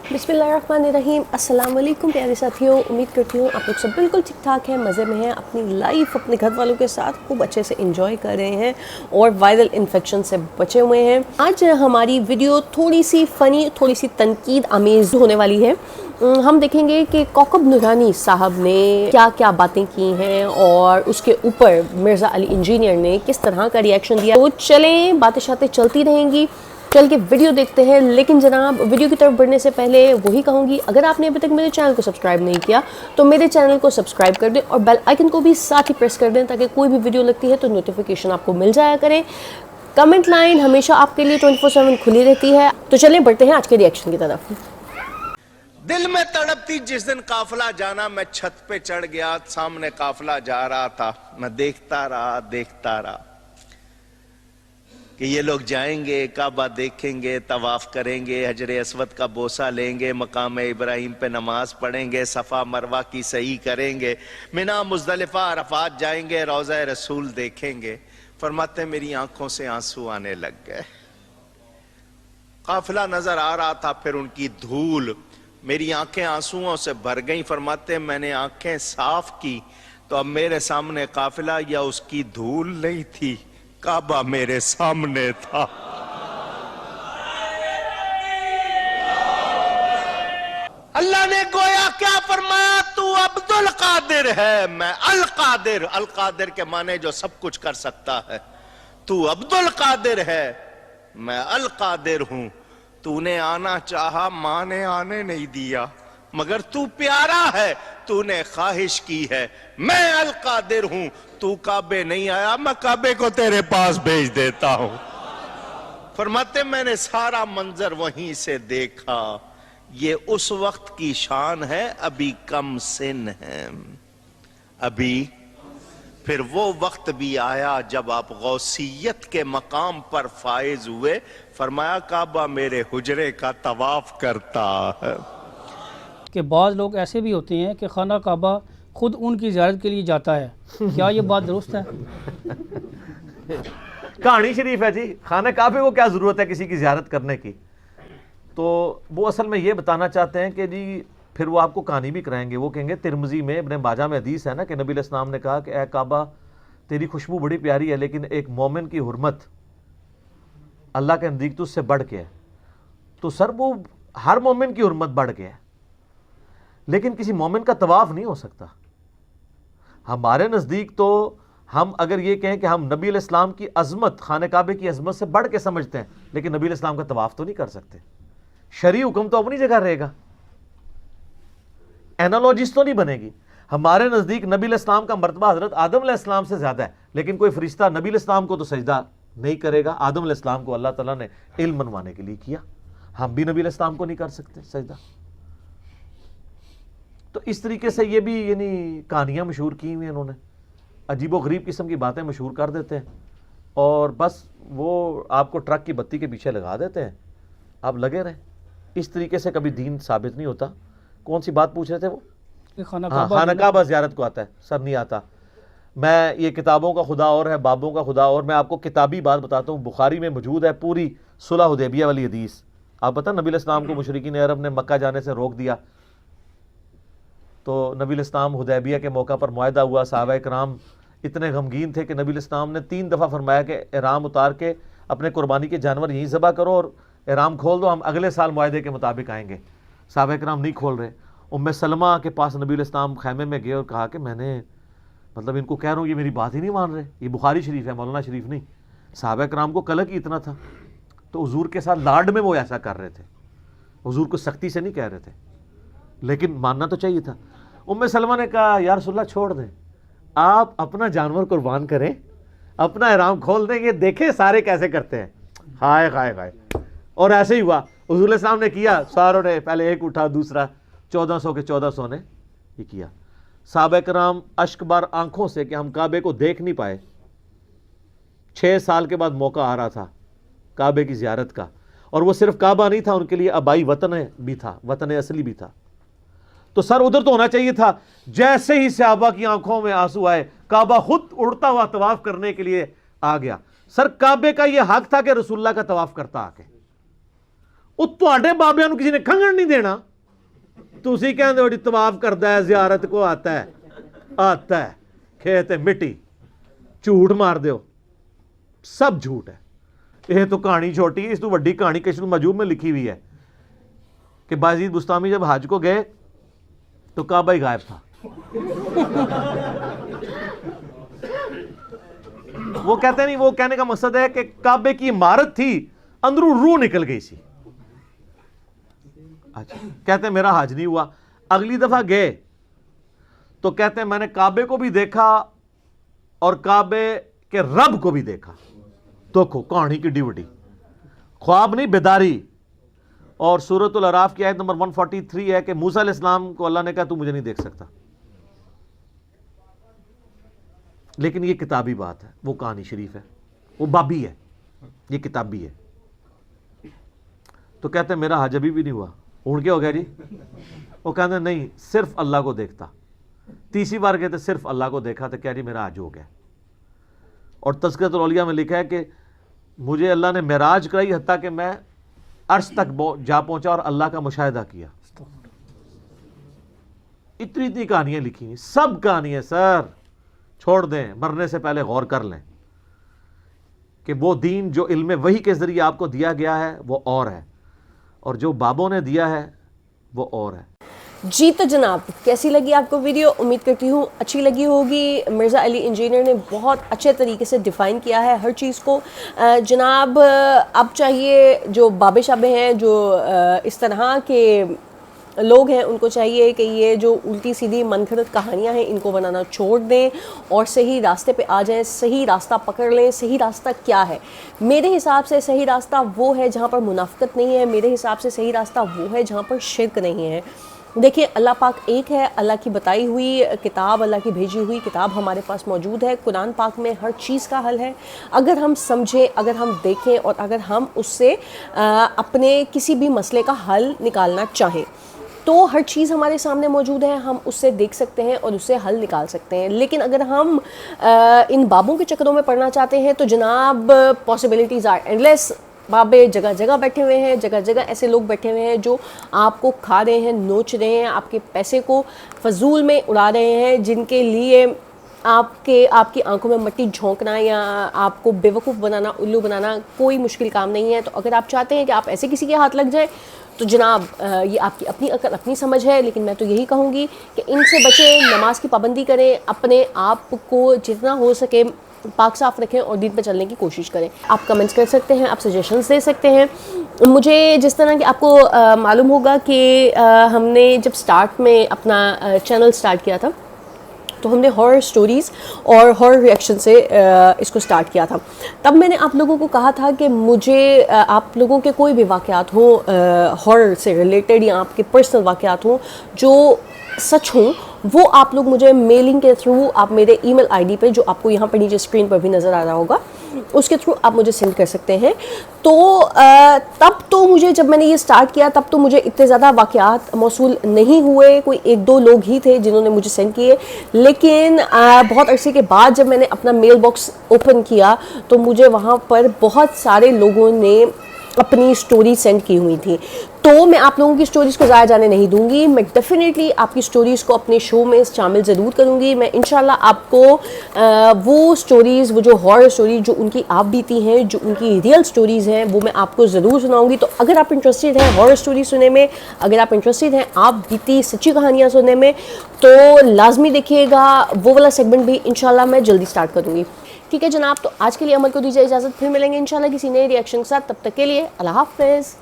बिस्मिल्लाहिर्रहमानिर्रहीम। अस्सलाम वालेकुम प्यारे साथियों, उम्मीद करती हूँ आप लोग सब बिल्कुल ठीक ठाक हैं, मज़े में हैं, अपनी लाइफ अपने घर वालों के साथ खूब अच्छे से एंजॉय कर रहे हैं और वायरल इन्फेक्शन से बचे हुए हैं। आज हमारी वीडियो थोड़ी सी फ़नी, थोड़ी सी तनकीद आमेज़ होने वाली है। हम देखेंगे कि कौकब नूरानी साहब ने क्या क्या बातें की हैं और उसके ऊपर मिर्ज़ा अली इंजीनियर ने किस तरह का रिएक्शन दिया। तो चलें, बातें शातें चलती रहेंगी, चल के वीडियो देखते हैं। लेकिन जनाब, वीडियो की तरफ बढ़ने से पहले वही कहूँगी, अगर आपने अभी तक मेरे चैनल को सब्सक्राइब नहीं किया तो मेरे चैनल को सब्सक्राइब कर दें और बेल आइकन को भी साथ ही प्रेस कर दें ताकि कोई भी वीडियो लगती है तो नोटिफिकेशन आपको मिल जाया करे। कमेंट लाइन हमेशा आपके लिए 24/7 खुली रहती है। तो चलें बढ़ते हैं आज के रिएक्शन की तरफ। दिल में तड़पती जिस दिन काफिला जाना, मैं छत पे चढ़ गया, सामने काफिला जा रहा था, मैं देखता रहा कि ये लोग जाएंगे, काबा देखेंगे, तवाफ करेंगे, हजरे अस्वद का बोसा लेंगे, मकाम इब्राहिम पे नमाज पढ़ेंगे, सफा मरवा की सही करेंगे, मिना मुजदलिफा अरफात जाएंगे, रोज़ा रसूल देखेंगे। फरमाते मेरी आंखों से आंसू आने लग गए। काफिला नजर आ रहा था, फिर उनकी धूल, मेरी आंखें आंसुओं से भर गईं। फरमाते मैंने आंखें साफ की तो अब मेरे सामने काफिला या उसकी धूल नहीं थी, काबा मेरे सामने था। अल्लाह ने गोया क्या फरमाया, तू अब्दुल कादिर है, मैं अल कादिर। अल कादिर के माने जो सब कुछ कर सकता है। तू अब्दुल कादिर है, मैं अल कादिर हूं। तूने आना चाहा, मां ने आने नहीं दिया, मगर तू प्यारा है, तूने ख्वाहिश की है। मैं अल कादिर हूं, तू काबे नहीं आया, मैं काबे को तेरे पास भेज देता हूं। फरमाते मैंने सारा मंजर वहीं से देखा, ये उस वक्त की शान है, अभी कम सिन है। अभी फिर वो वक्त भी आया जब आप गौसियत के मकाम पर फाइज हुए। फरमाया काबा मेरे हुजरे का तवाफ करता है। कि बाज़ लोग ऐसे भी होते हैं कि खाना काबा खुद उनकी ज़ियारत के लिए जाता है। क्या ये बात दुरुस्त है? कहानी शरीफ है जी। खाना काबे को क्या ज़रूरत है किसी की ज़ियारत करने की? तो वो असल में ये बताना चाहते हैं कि जी फिर वो आपको कहानी भी कराएंगे। वो कहेंगे तिरमिज़ी में इब्न माजा में हदीस है ना कि नबी अलैहिस्सलाम ने कहा कि ए काबा तेरी खुशबू बड़ी प्यारी है, लेकिन एक मोमिन की हुर्मत अल्लाह के नज़दीक तुझसे बढ़ के है। तो सर वो हर मोमिन की हुर्मत बढ़ के है, लेकिन किसी मोमिन का तवाफ़ नहीं हो सकता। हमारे नज़दीक तो हम अगर ये कहें कि हम नबी अलैहिस्सलाम की अज़मत, खाने काबे की अज़मत से बढ़ के समझते हैं, लेकिन नबी अलैहिस्सलाम का तवाफ़ तो नहीं कर सकते। शरई हुक्म तो अपनी जगह रहेगा, एनालॉजिस तो नहीं बनेगी। हमारे नज़दीक नबी अलैहिस्सलाम का मर्तबा हज़रत आदम अलैहिस्सलाम से ज़्यादा है, लेकिन कोई फरिश्ता नबी अलैहिस्सलाम को तो सजदा नहीं करेगा। आदम अलैहिस्सलाम को अल्लाह ताला ने इल्म मनवाने के लिए किया, हम भी नबी अलैहिस्सलाम को नहीं कर सकते सजदा। तो इस तरीके से ये भी यानी कहानियाँ मशहूर की हुई हैं इन्होंने, अजीब व गरीब किस्म की बातें मशहूर कर देते हैं और बस वो आपको ट्रक की बत्ती के पीछे लगा देते हैं, आप लगे रहें। इस तरीके से कभी दीन साबित नहीं होता। कौन सी बात पूछ रहे थे वो? खाना काबा ज़ियारत को आता है, सर नहीं आता। मैं ये किताबों का खुदा और है, बाबों का खुदा और। मैं आपको किताबी बात बताता हूँ, बुखारी में मौजूद है पूरी सुलह हुदैबिया वाली हदीस। आप पता नबी अलैहिस्सलाम को मुशरिकीन अरब ने मक्का जाने से रोक दिया, तो नबी अलैहिस्सलाम हुदैबिया के मौका पर मुआहदा हुआ। सहाबा कराम इतने गमगीन थे कि नबी अलैहिस्सलाम ने 3 दफ़ा फरमाया कि एहराम उतार के अपने कुर्बानी के जानवर यहीं ज़बह करो और एहराम खोल दो, हम अगले साल मुआहदे के मुताबिक आएंगे। सहाबा कराम नहीं खोल रहे। उम्मे सलमा के पास नबी अलैहिस्सलाम खैमे में गए और कहा कि मैंने मतलब इनको कह रहा हूँ, ये मेरी बात ही नहीं मान रहे। ये बुखारी शरीफ है, मौलाना शरीफ नहीं। सहाबा कराम को कलक ही इतना था, तो हुजूर के साथ लाड में वो ऐसा कर रहे थे। हुजूर को सख्ती से नहीं कह रहे थे, लेकिन मानना तो चाहिए था। उम्मे सलमा ने कहा या रसूलल्लाह छोड़ दें, आप अपना जानवर कुर्बान करें, अपना एहराम खोल देंगे, देखें सारे कैसे करते हैं। हाय हाय हाय। और ऐसे ही हुआ, हुजूर अलैहिस्सलाम ने किया, सारों ने पहले एक उठा, दूसरा 1400 के 1400 ने ये किया। सहाबा कराम अश्कबार आंखों से कि हम काबे को देख नहीं पाए। 6 साल के बाद मौका आ रहा था काबे की ज़ियारत का, और वो सिर्फ काबा नहीं था, उनके लिए आबाई वतन भी था, वतन असली भी था। तो सर उधर तो होना चाहिए था। जैसे ही सहाबा की आंखों में आंसू आए, काबा खुद उड़ता हुआ तवाफ करने के लिए आ गया। सर काबे का ये हक था कि रसूलुल्लाह का तवाफ करता आके। ਉਹ ਤੁਹਾਡੇ ਬਾਬਿਆਂ ਨੂੰ ਕਿਸੇ ਨੇ ਖੰਘਣ ਨਹੀਂ ਦੇਣਾ। ਤੁਸੀਂ ਕਹਿੰਦੇ ਹੋ ਜੀ ਤਵਾਫ ਕਰਦਾ ਹੈ, ਜ਼ਿਆਰਤ ਕੋ ਆਤਾ ਹੈ, खेत है मिट्टी। झूठ मार दो, सब झूठ है। यह तो कहानी छोटी है, इस तो वड्डी कहानी कशफुल मजूब में लिखी हुई है कि बायजीद बुस्तामी जब हज को गए तो काबा ही गायब था। वो कहते नहीं, वो कहने का मकसद है कि काबे की इमारत थी, अंदरों रूह निकल गई सी। अच्छा, कहते हैं मेरा हज नहीं हुआ। अगली दफा गए तो कहते हैं मैंने काबे को भी देखा और काबे के रब को भी देखा। देखो कहानी की डिवटी, ख्वाब नहीं बेदारी। और सूरतुल अराफ की आयत नंबर 143 है कि मूसा अलैहिस्सलाम को अल्लाह ने कहा तू मुझे नहीं देख सकता। लेकिन ये किताबी बात है, वो कहानी शरीफ है, वो बाबी है, ये किताबी है। तो कहते हैं मेरा हज अभी भी नहीं हुआ। उड़ के हो गया जी? वो कहते नहीं, सिर्फ अल्लाह को देखता। तीसरी बार कहते सिर्फ अल्लाह को देखा तो कह रही मेरा हज हो गया। और तज़किरतुल औलिया में लिखा है कि मुझे अल्लाह ने मेराज कराई हत्ता कि मैं अर्श तक जा पहुंचा और अल्लाह का मुशाहिदा किया। इतनी इतनी कहानियां लिखी हैं, सब कहानियां सर छोड़ दें, मरने से पहले गौर कर लें कि वो दीन जो इल्म वही के ज़रिए आपको दिया गया है वो और है, और जो बाबों ने दिया है वो और है। जी तो जनाब, कैसी लगी आपको वीडियो? उम्मीद करती हूँ अच्छी लगी होगी। मिर्ज़ा अली इंजीनियर ने बहुत अच्छे तरीके से डिफ़ाइन किया है हर चीज़ को। जनाब अब चाहिए जो बाबे शाबे हैं, जो इस तरह के लोग हैं, उनको चाहिए कि ये जो उल्टी सीधी मनगढ़ंत कहानियाँ हैं इनको बनाना छोड़ दें और सही रास्ते पे आ जाएं, सही रास्ता पकड़ लें। सही रास्ता क्या है? मेरे हिसाब से सही रास्ता वो है जहाँ पर मुनाफ़िकत नहीं है। मेरे हिसाब से सही रास्ता वो है जहाँ पर शिर्क नहीं है। देखिए अल्लाह पाक एक है, अल्लाह की बताई हुई किताब, अल्लाह की भेजी हुई किताब हमारे पास मौजूद है। कुरान पाक में हर चीज़ का हल है। अगर हम समझें, अगर हम देखें और अगर हम उससे अपने किसी भी मसले का हल निकालना चाहें तो हर चीज़ हमारे सामने मौजूद है। हम उससे देख सकते हैं और उससे हल निकाल सकते हैं। लेकिन अगर हम इन बाबों के चक्करों में पड़ना चाहते हैं तो जनाब पॉसिबिलिटीज़ आर एंडलेस। बाबे जगह जगह बैठे हुए हैं, जगह जगह ऐसे लोग बैठे हुए हैं जो आपको खा रहे हैं, नोच रहे हैं, आपके पैसे को फजूल में उड़ा रहे हैं, जिनके लिए आपकी आंखों में मट्टी झोंकना या आपको बेवकूफ़ बनाना, उल्लू बनाना कोई मुश्किल काम नहीं है। तो अगर आप चाहते हैं कि आप ऐसे किसी के हाथ लग जाएं तो जनाब ये आपकी अपनी अकल, अपनी समझ है। लेकिन मैं तो यही कहूँगी कि इनसे बचें, नमाज की पाबंदी करें, अपने आप को जितना हो सके पाक साफ रखें और दीन पर चलने की कोशिश करें। आप कमेंट्स कर सकते हैं, आप सजेशंस दे सकते हैं। मुझे जिस तरह कि आपको मालूम होगा कि हमने जब स्टार्ट में अपना चैनल स्टार्ट किया था तो हमने हॉरर स्टोरीज़ और हॉरर रिएक्शन से इसको स्टार्ट किया था। तब मैंने आप लोगों को कहा था कि मुझे आप लोगों के कोई भी वाक़यात हो हॉरर से रिलेटेड या आपके पर्सनल वाक़यात हो जो सच हों, वो आप लोग मुझे मेलिंग के थ्रू, आप मेरे ईमेल आईडी पे जो आपको यहाँ पर नीचे स्क्रीन पर भी नज़र आ रहा होगा, उसके थ्रू आप मुझे सेंड कर सकते हैं। तो तब तो मुझे, जब मैंने ये स्टार्ट किया तब तो मुझे इतने ज़्यादा वाक़यात मौसूल नहीं हुए, कोई एक दो लोग ही थे जिन्होंने मुझे सेंड किए। लेकिन बहुत अरसे के बाद जब मैंने अपना मेल बॉक्स ओपन किया तो मुझे वहाँ पर बहुत सारे लोगों ने अपनी स्टोरी सेंड की हुई थी। तो मैं आप लोगों की स्टोरीज़ को ज़ाया जाने नहीं दूंगी। मैं डेफिनेटली आपकी स्टोरीज़ को अपने शो में शामिल ज़रूर करूंगी। मैं इंशाल्लाह आपको वो स्टोरीज़, वो जो हॉरर स्टोरी जो उनकी आप बीती हैं, जो उनकी रियल स्टोरीज़ हैं, वो मैं आपको ज़रूर सुनाऊंगी। तो अगर आप इंटरेस्टेड हैं हॉरर स्टोरी सुनने में, अगर आप इंटरेस्टेड हैं आप बीती सच्ची कहानियाँ सुनने में, तो लाजमी देखिएगा। वो वाला सेगमेंट भी इंशाल्लाह मैं जल्दी स्टार्ट करूँगी। ठीक है जनाब, तो आज के लिए अमल को दीजिए इजाज़त। फिर मिलेंगे इंशाल्लाह किसी नए रिएक्शन के साथ। तब तक के लिए अल्लाह हाफ़िज़।